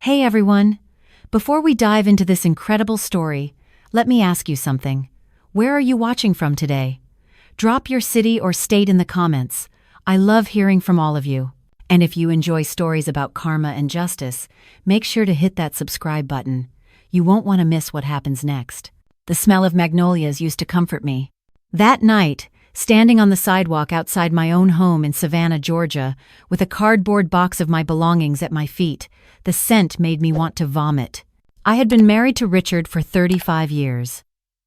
Hey everyone! Before we dive into this incredible story, let me ask you something. Where are you watching from today? Drop your city or state in the comments. I love hearing from all of you. And if you enjoy stories about karma and justice, make sure to hit that subscribe button. You won't want to miss what happens next. The smell of magnolias used to comfort me. That night, standing on the sidewalk outside my own home in Savannah, Georgia, with a cardboard box of my belongings at my feet, the scent made me want to vomit. I had been married to Richard for 35 years.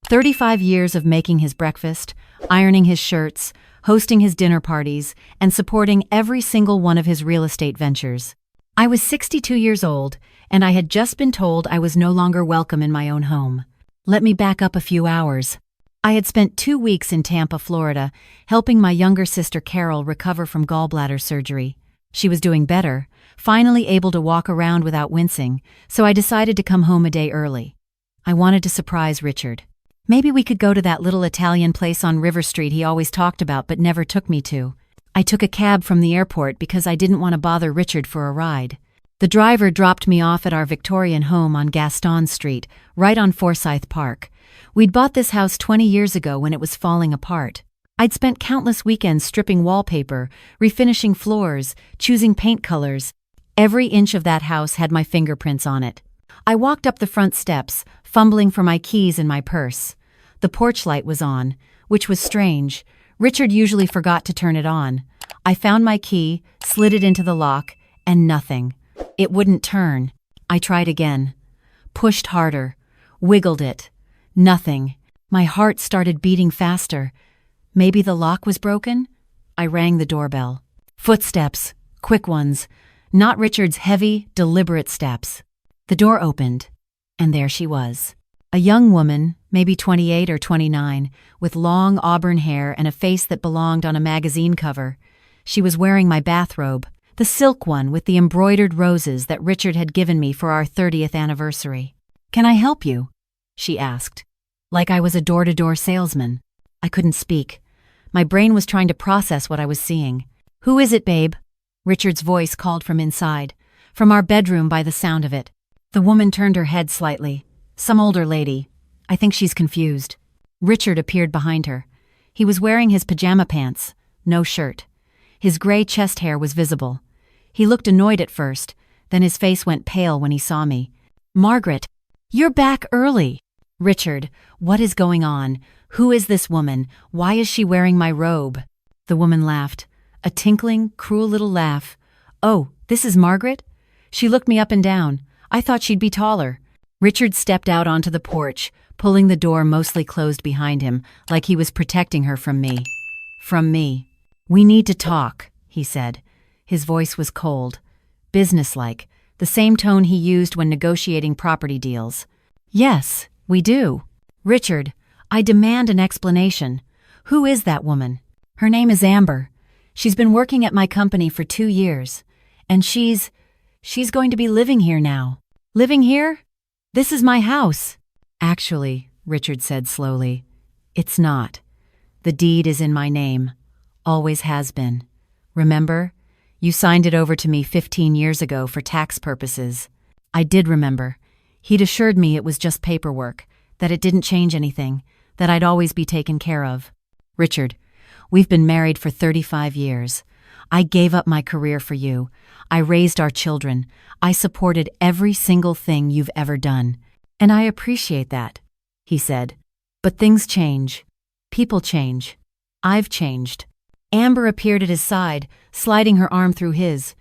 35 years of making his breakfast, ironing his shirts, hosting his dinner parties, and supporting every single one of his real estate ventures. I was 62 years old, and I had just been told I was no longer welcome in my own home. Let me back up a few hours. I had spent 2 weeks in Tampa, Florida, helping my younger sister Carol recover from gallbladder surgery. She was doing better, finally able to walk around without wincing, so I decided to come home a day early. I wanted to surprise Richard. Maybe we could go to that little Italian place on River Street he always talked about but never took me to. I took a cab from the airport because I didn't want to bother Richard for a ride. The driver dropped me off at our Victorian home on Gaston Street, right on Forsyth Park. We'd bought this house 20 years ago when it was falling apart. I'd spent countless weekends stripping wallpaper, refinishing floors, choosing paint colors. Every inch of that house had my fingerprints on it. I walked up the front steps, fumbling for my keys in my purse. The porch light was on, which was strange. Richard usually forgot to turn it on. I found my key, slid it into the lock, and nothing. It wouldn't turn. I tried again. Pushed harder. Wiggled it. Nothing. My heart started beating faster. Maybe the lock was broken? I rang the doorbell. Footsteps. Quick ones. Not Richard's heavy, deliberate steps. The door opened, and there she was. A young woman, maybe 28 or 29, with long auburn hair and a face that belonged on a magazine cover. She was wearing my bathrobe, the silk one with the embroidered roses that Richard had given me for our 30th anniversary. "Can I help you?" she asked, like I was a door-to-door salesman. I couldn't speak. My brain was trying to process what I was seeing. "Who is it, babe?" Richard's voice called from inside, from our bedroom by the sound of it. The woman turned her head slightly. "Some older lady. I think she's confused." Richard appeared behind her. He was wearing his pajama pants, no shirt. His gray chest hair was visible. He looked annoyed at first, then his face went pale when he saw me. "Margaret, you're back early." "Richard, what is going on? Who is this woman? Why is she wearing my robe?" The woman laughed, a tinkling, cruel little laugh. "Oh, this is Margaret?" She looked me up and down. I thought she'd be taller. Richard stepped out onto the porch, pulling the door mostly closed behind him, like he was protecting her from me. From me. "We need to talk," he said. His voice was cold, businesslike, the same tone he used when negotiating property deals. "Yes, we do." "Richard, I demand an explanation. Who is that woman?" "Her name is Amber. She's been working at my company for 2 years. And she's going to be living here now." "Living here? This is my house." "Actually," Richard said slowly, "it's not. The deed is in my name. Always has been. Remember? You signed it over to me 15 years ago for tax purposes." I did remember. He'd assured me it was just paperwork, that it didn't change anything, that I'd always be taken care of. "Richard, we've been married for 35 years. I gave up my career for you. I raised our children. I supported every single thing you've ever done. And I appreciate that," he said. "But things change. People change. I've changed." Amber appeared at his side, sliding her arm through his.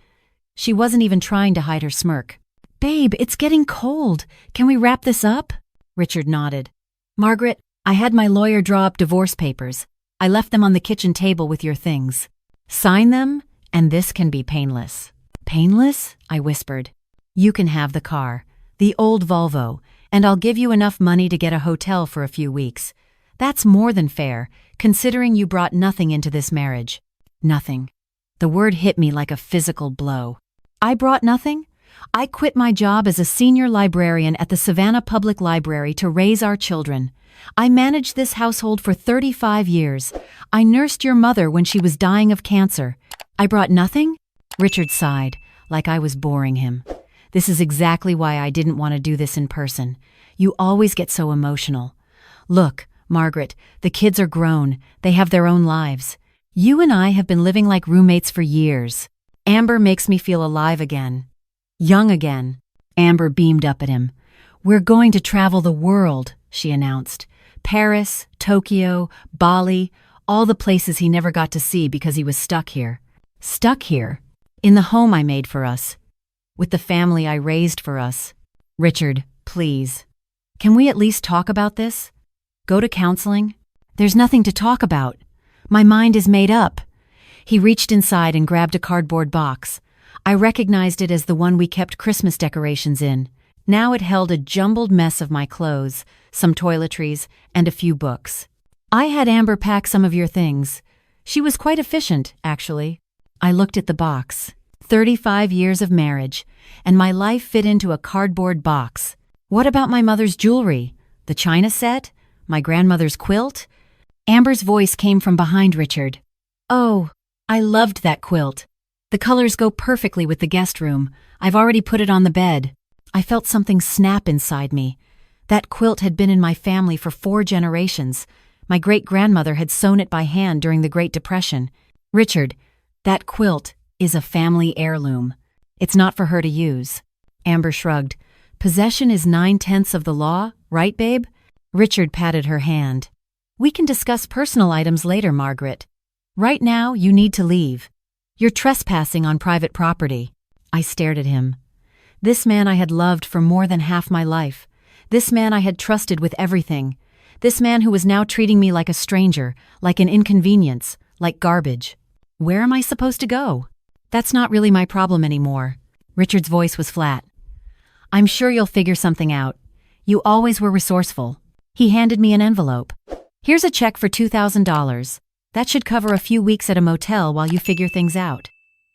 She wasn't even trying to hide her smirk. "Babe, it's getting cold. Can we wrap this up?" Richard nodded. "Margaret, I had my lawyer draw up divorce papers. I left them on the kitchen table with your things. Sign them, and this can be painless." "Painless?" I whispered. "You can have the car, the old Volvo, and I'll give you enough money to get a hotel for a few weeks. That's more than fair, considering you brought nothing into this marriage." Nothing. The word hit me like a physical blow. I brought nothing? I quit my job as a senior librarian at the Savannah Public Library to raise our children. I managed this household for 35 years. I nursed your mother when she was dying of cancer. I brought nothing? Richard sighed, like I was boring him. This is exactly why I didn't want to do this in person. You always get so emotional. Look, Margaret, the kids are grown. They have their own lives. You and I have been living like roommates for years. Amber makes me feel alive again. Young again. Amber beamed up at him. We're going to travel the world, she announced. Paris, Tokyo, Bali, all the places he never got to see because he was stuck here. Stuck here? In the home I made for us. With the family I raised for us. Richard, please. Can we at least talk about this? Go to counseling? There's nothing to talk about. My mind is made up. He reached inside and grabbed a cardboard box. I recognized it as the one we kept Christmas decorations in. Now it held a jumbled mess of my clothes, some toiletries, and a few books. I had Amber pack some of your things. She was quite efficient, actually. I looked at the box. 35 years of marriage, and my life fit into a cardboard box. What about my mother's jewelry? The china set? My grandmother's quilt? Amber's voice came from behind Richard. Oh, I loved that quilt. The colors go perfectly with the guest room. I've already put it on the bed. I felt something snap inside me. That quilt had been in my family for 4 generations. My great-grandmother had sewn it by hand during the Great Depression. Richard, that quilt is a family heirloom. It's not for her to use. Amber shrugged. Possession is 9/10 of the law, right, babe? Richard patted her hand. We can discuss personal items later, Margaret. Right now, you need to leave. You're trespassing on private property. I stared at him. This man I had loved for more than half my life. This man I had trusted with everything. This man who was now treating me like a stranger, like an inconvenience, like garbage. Where am I supposed to go? That's not really my problem anymore. Richard's voice was flat. I'm sure you'll figure something out. You always were resourceful. He handed me an envelope. Here's a check for $2,000. That should cover a few weeks at a motel while you figure things out.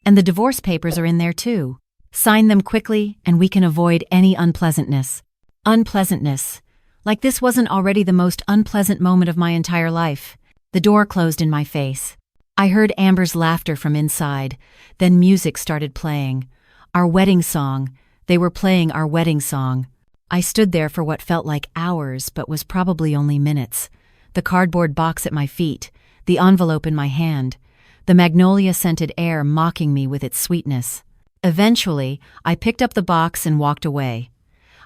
And the divorce papers are in there too. Sign them quickly and we can avoid any unpleasantness. Unpleasantness. Like this wasn't already the most unpleasant moment of my entire life. The door closed in my face. I heard Amber's laughter from inside. Then music started playing. Our wedding song. They were playing our wedding song. I stood there for what felt like hours but was probably only minutes. The cardboard box at my feet. The envelope in my hand. The magnolia-scented air mocking me with its sweetness. Eventually, I picked up the box and walked away.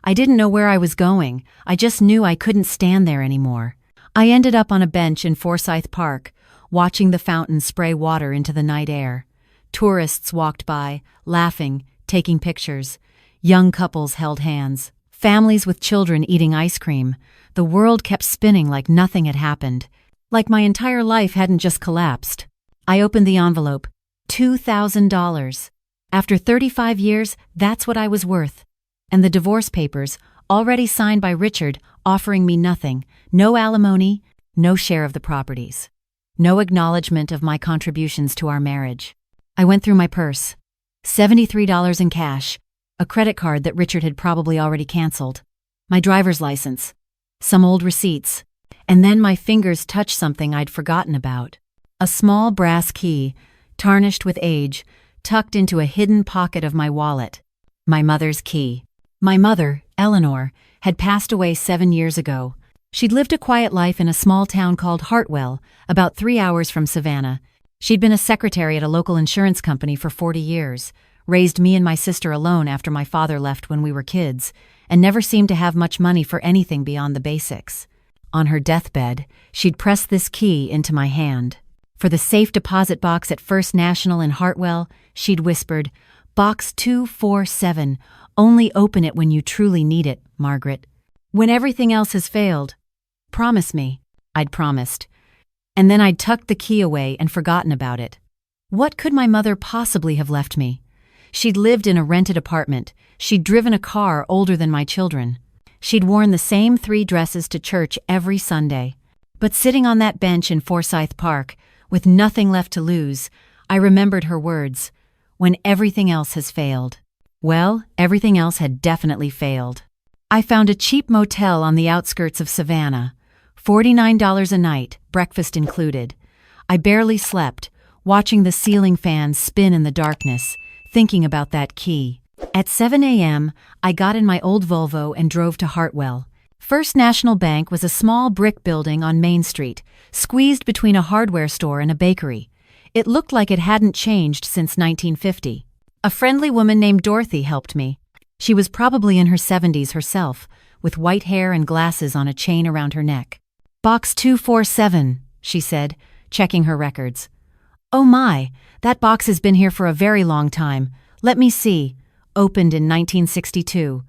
I didn't know where I was going. I just knew I couldn't stand there anymore. I ended up on a bench in Forsyth Park, watching the fountain spray water into the night air. Tourists walked by, laughing, taking pictures. Young couples held hands. Families with children eating ice cream. The world kept spinning like nothing had happened. Like my entire life hadn't just collapsed. I opened the envelope. $2,000. After 35 years, that's what I was worth. And the divorce papers, already signed by Richard, offering me nothing. No alimony, no share of the properties. No acknowledgement of my contributions to our marriage. I went through my purse. $73 in cash. A credit card that Richard had probably already canceled. My driver's license. Some old receipts. And then my fingers touched something I'd forgotten about. A small brass key, tarnished with age, tucked into a hidden pocket of my wallet. My mother's key. My mother, Eleanor, had passed away 7 years ago. She'd lived a quiet life in a small town called Hartwell, about 3 hours from Savannah. She'd been a secretary at a local insurance company for 40 years, raised me and my sister alone after my father left when we were kids, and never seemed to have much money for anything beyond the basics. On her deathbed, she'd pressed this key into my hand. For the safe deposit box at First National in Hartwell, she'd whispered, Box 247, only open it when you truly need it, Margaret. When everything else has failed. Promise me. I'd promised. And then I'd tucked the key away and forgotten about it. What could my mother possibly have left me? She'd lived in a rented apartment. She'd driven a car older than my children. She'd worn the same 3 dresses to church every Sunday. But sitting on that bench in Forsyth Park, with nothing left to lose, I remembered her words, when everything else has failed. Well, everything else had definitely failed. I found a cheap motel on the outskirts of Savannah. $49 a night, breakfast included. I barely slept, watching the ceiling fan spin in the darkness, thinking about that key. At 7 a.m., I got in my old Volvo and drove to Hartwell. First National Bank was a small brick building on Main Street, squeezed between a hardware store and a bakery. It looked like it hadn't changed since 1950. A friendly woman named Dorothy helped me. She was probably in her 70s herself, with white hair and glasses on a chain around her neck. "Box 247, she said, checking her records. "Oh my, that box has been here for a very long time. Let me see. Opened in 1962.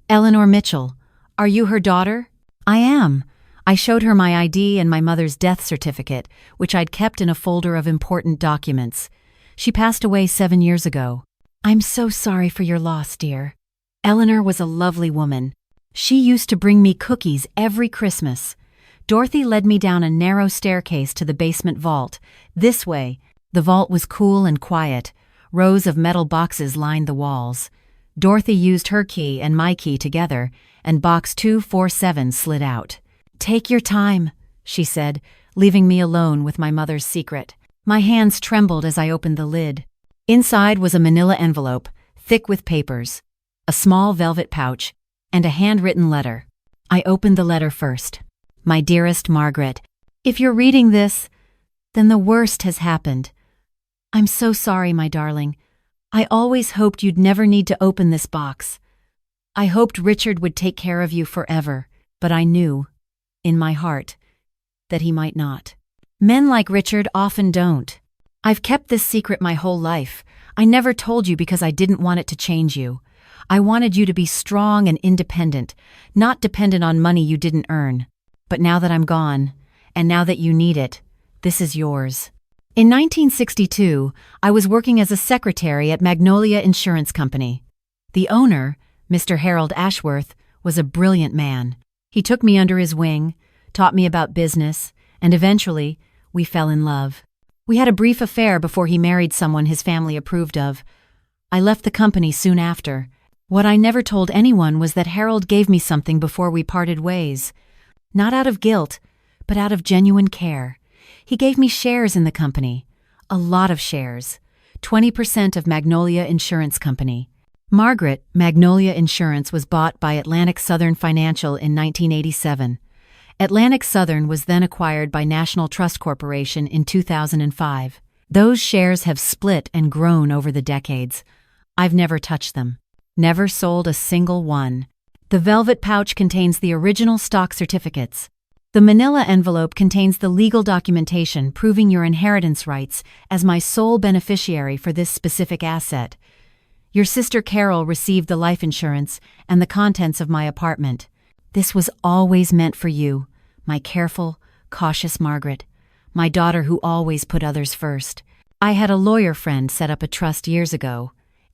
Eleanor Mitchell. Are you her daughter?" "I am." I showed her my ID and my mother's death certificate, which I'd kept in a folder of important documents. She passed away 7 years ago. "I'm so sorry for your loss, dear." Eleanor was a lovely woman. She used to bring me cookies every Christmas. Dorothy led me down a narrow staircase to the basement vault. This way. The vault was cool and quiet. Rows of metal boxes lined the walls. Dorothy used her key and my key together, and box 247 slid out. "Take your time," she said, leaving me alone with my mother's secret. My hands trembled as I opened the lid. Inside was a manila envelope, thick with papers, a small velvet pouch, and a handwritten letter. I opened the letter first. "My dearest Margaret, if you're reading this, then the worst has happened. I'm so sorry, my darling. I always hoped you'd never need to open this box. I hoped Richard would take care of you forever, but I knew, in my heart, that he might not. Men like Richard often don't. I've kept this secret my whole life. I never told you because I didn't want it to change you. I wanted you to be strong and independent, not dependent on money you didn't earn. But now that I'm gone, and now that you need it, this is yours." In 1962, I was working as a secretary at Magnolia Insurance Company. The owner, Mr. Harold Ashworth, was a brilliant man. He took me under his wing, taught me about business, and eventually, we fell in love. We had a brief affair before he married someone his family approved of. I left the company soon after. What I never told anyone was that Harold gave me something before we parted ways. Not out of guilt, but out of genuine care. He gave me shares in the company. A lot of shares. 20% of Magnolia Insurance Company. Margaret, Magnolia Insurance was bought by Atlantic Southern Financial in 1987. Atlantic Southern was then acquired by National Trust Corporation in 2005. Those shares have split and grown over the decades. I've never touched them. Never sold a single one. The velvet pouch contains the original stock certificates. The manila envelope contains the legal documentation proving your inheritance rights as my sole beneficiary for this specific asset. Your sister Carol received the life insurance and the contents of my apartment. This was always meant for you, my careful, cautious Margaret, my daughter who always put others first. I had a lawyer friend set up a trust years ago.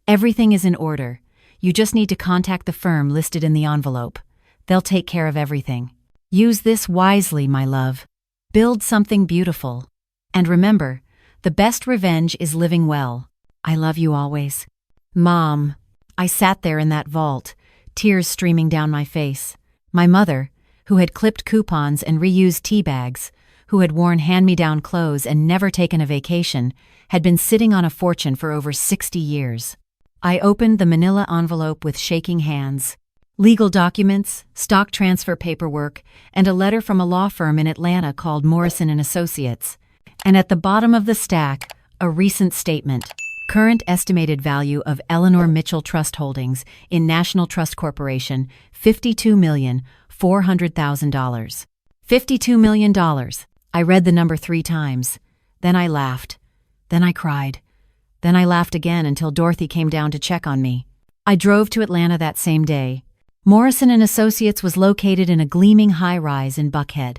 Everything is in order. You just need to contact the firm listed in the envelope. They'll take care of everything. Use this wisely, my love. Build something beautiful. And remember, the best revenge is living well. I love you always. Mom. I sat there in that vault, tears streaming down my face. My mother, who had clipped coupons and reused tea bags, who had worn hand-me-down clothes and never taken a vacation, had been sitting on a fortune for over 60 years. I opened the manila envelope with shaking hands. Legal documents, stock transfer paperwork, and a letter from a law firm in Atlanta called Morrison & Associates. And at the bottom of the stack, a recent statement. Current estimated value of Eleanor Mitchell Trust Holdings in National Trust Corporation, $52,400,000. $52 million. I read the number 3 times. Then I laughed. Then I cried. Then I laughed again until Dorothy came down to check on me. I drove to Atlanta that same day. Morrison & Associates was located in a gleaming high-rise in Buckhead.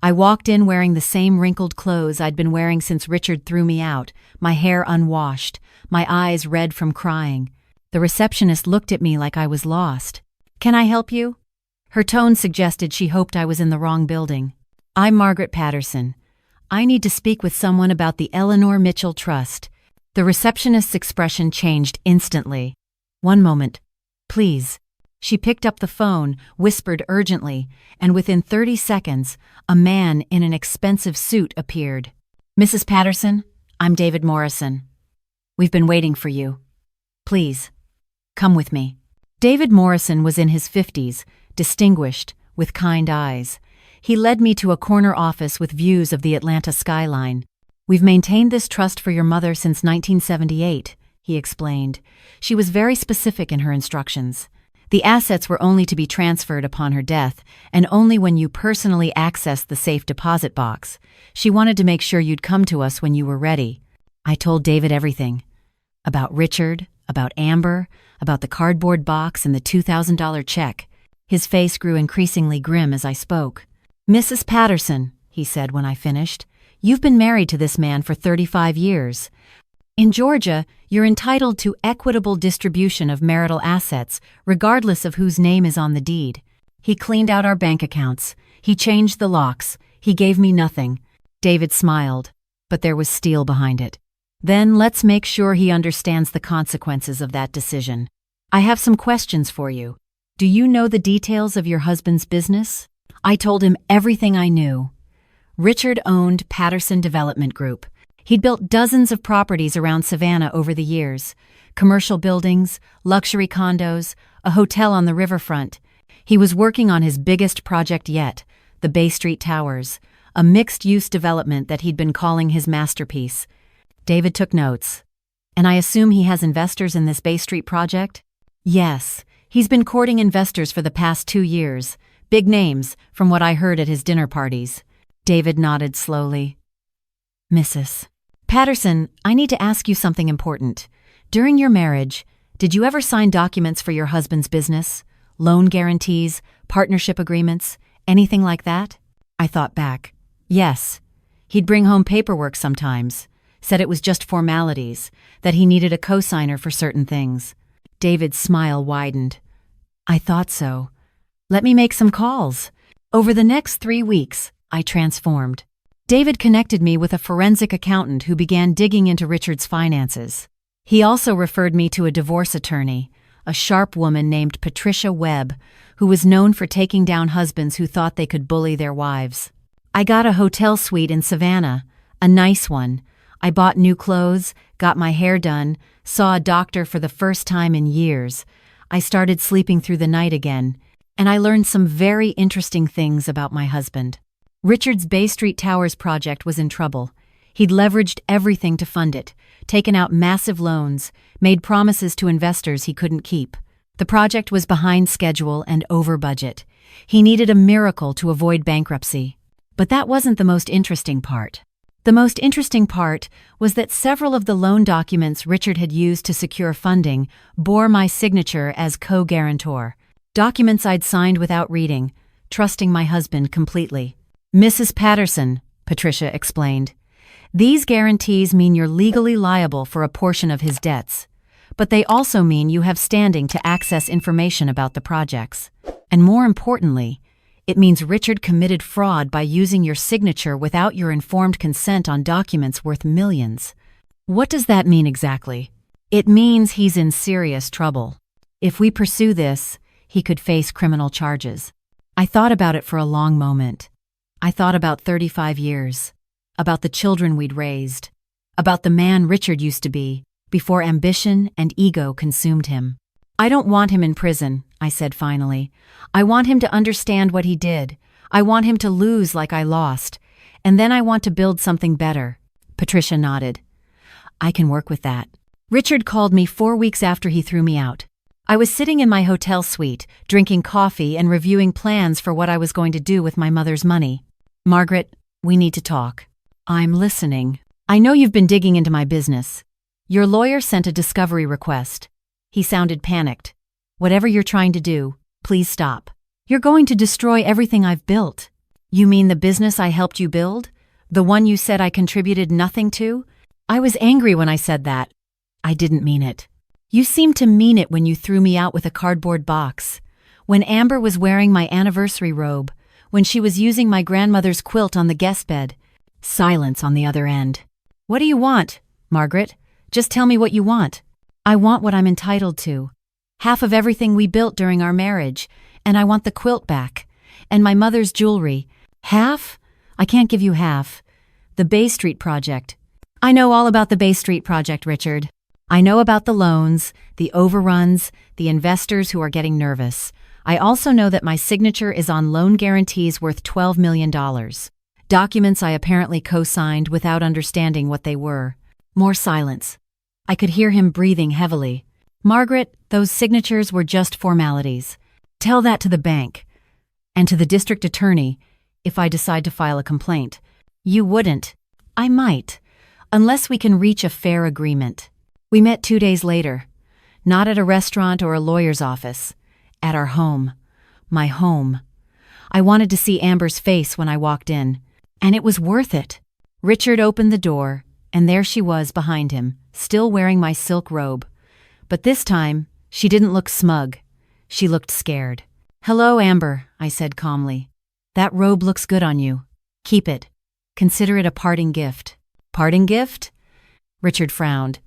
I walked in wearing the same wrinkled clothes I'd been wearing since Richard threw me out, my hair unwashed, my eyes red from crying. The receptionist looked at me like I was lost. "Can I help you?" Her tone suggested she hoped I was in the wrong building. "I'm Margaret Patterson. I need to speak with someone about the Eleanor Mitchell Trust." The receptionist's expression changed instantly. "One moment, please." She picked up the phone, whispered urgently, and within 30 seconds, a man in an expensive suit appeared. "Mrs. Patterson, I'm David Morrison. We've been waiting for you. Please, Come with me." David Morrison was in his 50s, distinguished, with kind eyes. He led me to a corner office with views of the Atlanta skyline. "We've maintained this trust for your mother since 1978, he explained. "She was very specific in her instructions. The assets were only to be transferred upon her death, and only when you personally accessed the safe deposit box. She wanted to make sure you'd come to us when you were ready." I told David everything. About Richard, about Amber, about the cardboard box and the $2,000 check. His face grew increasingly grim as I spoke. "Mrs. Patterson," he said when I finished, "you've been married to this man for 35 years. In Georgia, you're entitled to equitable distribution of marital assets, regardless of whose name is on the deed. He cleaned out our bank accounts. He changed the locks. He gave me nothing." David smiled, but there was steel behind it. "Then let's make sure he understands the consequences of that decision. I have some questions for you. Do you know the details of your husband's business?" I told him everything I knew. Richard owned Patterson Development Group. He'd built dozens of properties around Savannah over the years. Commercial buildings, luxury condos, a hotel on the riverfront. He was working on his biggest project yet, the Bay Street Towers, a mixed-use development that he'd been calling his masterpiece. David took notes. "And I assume he has investors in this Bay Street project?" "Yes. He's been courting investors for the past 2 years. Big names, from what I heard at his dinner parties." David nodded slowly. "Mrs. Patterson, I need to ask you something important. During your marriage, did you ever sign documents for your husband's business? Loan guarantees, partnership agreements, anything like that?" I thought back. Yes. He'd bring home paperwork sometimes. Said it was just formalities, that he needed a co-signer for certain things. David's smile widened. "I thought so. Let me make some calls." Over the next 3 weeks, I transformed. David connected me with a forensic accountant who began digging into Richard's finances. He also referred me to a divorce attorney, a sharp woman named Patricia Webb, who was known for taking down husbands who thought they could bully their wives. I got a hotel suite in Savannah, a nice one. I bought new clothes, got my hair done, saw a doctor for the first time in years. I started sleeping through the night again, and I learned some very interesting things about my husband. Richard's Bay Street Towers project was in trouble. He'd leveraged everything to fund it, taken out massive loans, made promises to investors he couldn't keep. The project was behind schedule and over budget. He needed a miracle to avoid bankruptcy. But that wasn't the most interesting part. The most interesting part was that several of the loan documents Richard had used to secure funding bore my signature as co-guarantor. Documents I'd signed without reading, trusting my husband completely. "Mrs. Patterson," Patricia explained, "these guarantees mean you're legally liable for a portion of his debts, but they also mean you have standing to access information about the projects. And more importantly, it means Richard committed fraud by using your signature without your informed consent on documents worth millions." "What does that mean exactly?" "It means he's in serious trouble. If we pursue this, he could face criminal charges." I thought about it for a long moment. I thought about 35 years, about the children we'd raised, about the man Richard used to be, before ambition and ego consumed him. "I don't want him in prison," I said finally. "I want him to understand what he did. I want him to lose like I lost. And then I want to build something better." Patricia nodded. "I can work with that." Richard called me 4 weeks after he threw me out. I was sitting in my hotel suite, drinking coffee and reviewing plans for what I was going to do with my mother's money. "Margaret, we need to talk." "I'm listening." "I know you've been digging into my business. Your lawyer sent a discovery request." He sounded panicked. "Whatever you're trying to do, please stop. You're going to destroy everything I've built." "You mean the business I helped you build? The one you said I contributed nothing to?" I was angry when I said that. "I didn't mean it." "You seemed to mean it when you threw me out with a cardboard box. When Amber was wearing my anniversary robe. When she was using my grandmother's quilt on the guest bed." Silence on the other end. "What do you want, Margaret? Just tell me what you want." "I want what I'm entitled to. Half of everything we built during our marriage, and I want the quilt back. And my mother's jewelry." "Half? I can't give you half. The Bay Street project." "I know all about the Bay Street project, Richard. I know about the loans, the overruns, the investors who are getting nervous. I also know that my signature is on loan guarantees worth $12 million. Documents I apparently co-signed without understanding what they were. More silence. I could hear him breathing heavily. Margaret, those signatures were just formalities. Tell that to the bank. And to the district attorney, if I decide to file a complaint. You wouldn't. I might. Unless we can reach a fair agreement. We met 2 days later. Not at a restaurant or a lawyer's office. At our home. My home. I wanted to see Amber's face when I walked in. And it was worth it. Richard opened the door, and there she was behind him, still wearing my silk robe. But this time, she didn't look smug. She looked scared. "Hello, Amber," I said calmly. "That robe looks good on you. Keep it. Consider it a parting gift." "Parting gift?" Richard frowned.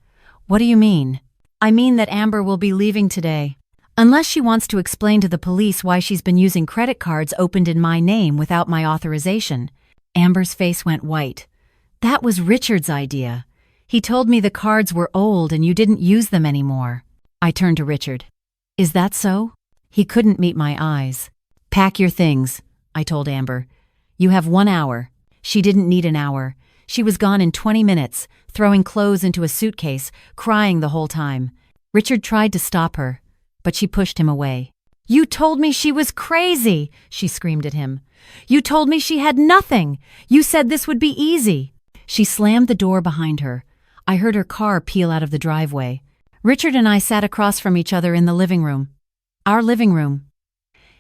"What do you mean?" "I mean that Amber will be leaving today. Unless she wants to explain to the police why she's been using credit cards opened in my name without my authorization." Amber's face went white. "That was Richard's idea. He told me the cards were old and you didn't use them anymore." I turned to Richard. "Is that so?" He couldn't meet my eyes. "Pack your things," I told Amber. "You have 1 hour." She didn't need an hour. She was gone in 20 minutes, throwing clothes into a suitcase, crying the whole time. Richard tried to stop her, but she pushed him away. "You told me she was crazy," she screamed at him. "You told me she had nothing. You said this would be easy." She slammed the door behind her. I heard her car peel out of the driveway. Richard and I sat across from each other in the living room. Our living room.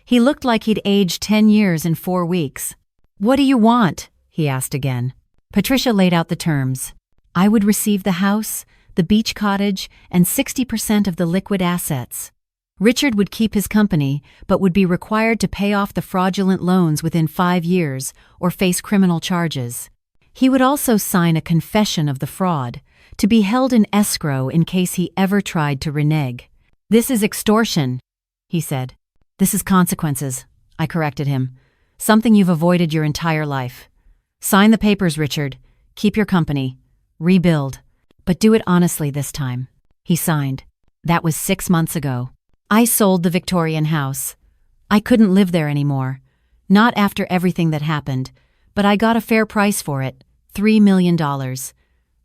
He looked like he'd aged 10 years in 4 weeks. "What do you want?" he asked again. Patricia laid out the terms. I would receive the house, the beach cottage, and 60% of the liquid assets. Richard would keep his company, but would be required to pay off the fraudulent loans within 5 years or face criminal charges. He would also sign a confession of the fraud, to be held in escrow in case he ever tried to renege. "This is extortion," he said. "This is consequences," I corrected him. "Something you've avoided your entire life. Sign the papers, Richard. Keep your company. Rebuild. But do it honestly this time." He signed. That was 6 months ago. I sold the Victorian house. I couldn't live there anymore. Not after everything that happened, but I got a fair price for it, $3 million.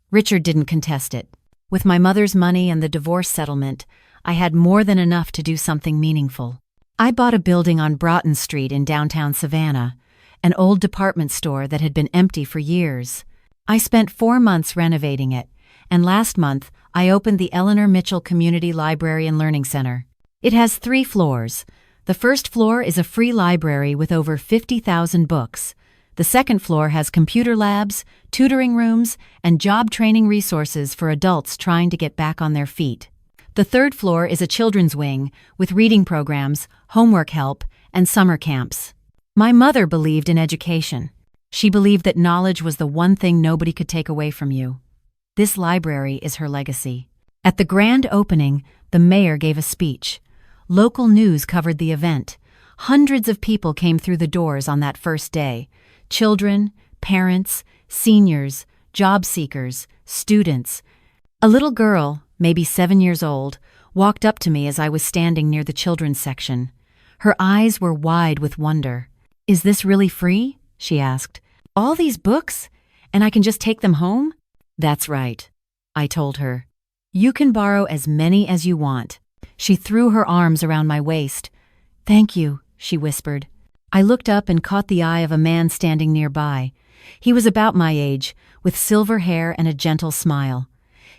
Richard didn't contest it. With my mother's money and the divorce settlement, I had more than enough to do something meaningful. I bought a building on Broughton Street in downtown Savannah, an old department store that had been empty for years. I spent 4 months renovating it, and last month I opened the Eleanor Mitchell Community Library and Learning Center. It has 3 floors. The first floor is a free library with over 50,000 books. The second floor has computer labs, tutoring rooms, and job training resources for adults trying to get back on their feet. The third floor is a children's wing with reading programs, homework help, and summer camps. My mother believed in education. She believed that knowledge was the one thing nobody could take away from you. This library is her legacy. At the grand opening, the mayor gave a speech. Local news covered the event. Hundreds of people came through the doors on that first day. Children, parents, seniors, job seekers, students. A little girl, maybe 7 years old, walked up to me as I was standing near the children's section. Her eyes were wide with wonder. "Is this really free?" she asked. "All these books? And I can just take them home?" "That's right," I told her. "You can borrow as many as you want." She threw her arms around my waist. "Thank you," she whispered. I looked up and caught the eye of a man standing nearby. He was about my age, with silver hair and a gentle smile.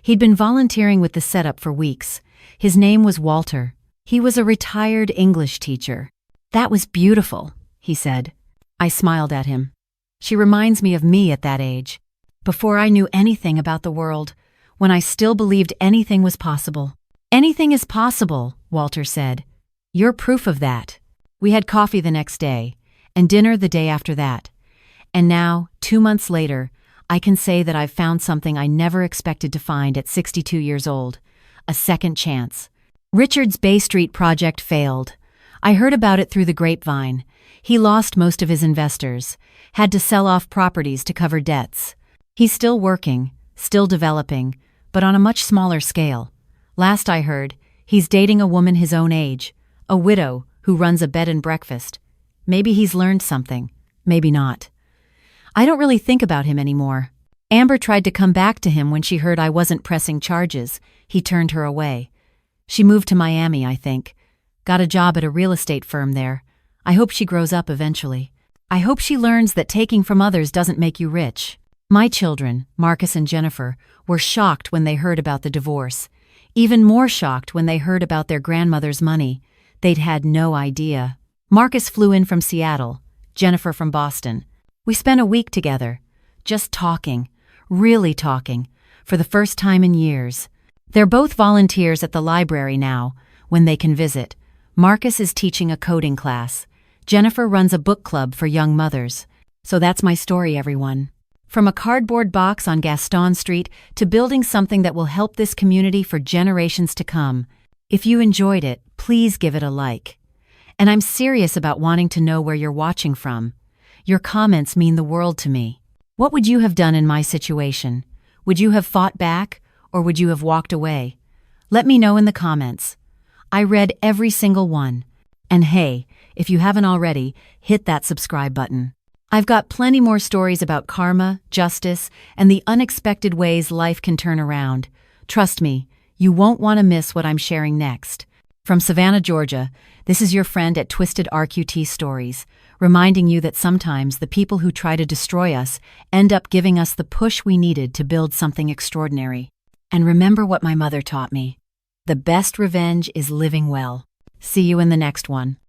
He'd been volunteering with the setup for weeks. His name was Walter. He was a retired English teacher. "That was beautiful," he said. I smiled at him. She reminds me of me at that age, before I knew anything about the world, when I still believed anything was possible. "Anything is possible," Walter said. "You're proof of that." We had coffee the next day, and dinner the day after that. And now, 2 months later, I can say that I've found something I never expected to find at 62 years old: a second chance. Richard's Bay Street project failed. I heard about it through the grapevine. He lost most of his investors, had to sell off properties to cover debts. He's still working, still developing, but on a much smaller scale. Last I heard, he's dating a woman his own age, a widow who runs a bed and breakfast. Maybe he's learned something, maybe not. I don't really think about him anymore. Amber tried to come back to him when she heard I wasn't pressing charges. He turned her away. She moved to Miami, I think. Got a job at a real estate firm there. I hope she grows up eventually. I hope she learns that taking from others doesn't make you rich. My children, Marcus and Jennifer, were shocked when they heard about the divorce. Even more shocked when they heard about their grandmother's money. They'd had no idea. Marcus flew in from Seattle, Jennifer from Boston. We spent a week together, just talking, really talking, for the first time in years. They're both volunteers at the library now, when they can visit. Marcus is teaching a coding class. Jennifer runs a book club for young mothers. So that's my story, everyone. From a cardboard box on Gaston Street to building something that will help this community for generations to come. If you enjoyed it, please give it a like. And I'm serious about wanting to know where you're watching from. Your comments mean the world to me. What would you have done in my situation? Would you have fought back, or would you have walked away? Let me know in the comments. I read every single one. And hey, if you haven't already, hit that subscribe button. I've got plenty more stories about karma, justice, and the unexpected ways life can turn around. Trust me, you won't want to miss what I'm sharing next. From Savannah, Georgia, this is your friend at Twisted RQT Stories, reminding you that sometimes the people who try to destroy us end up giving us the push we needed to build something extraordinary. And remember what my mother taught me. The best revenge is living well. See you in the next one.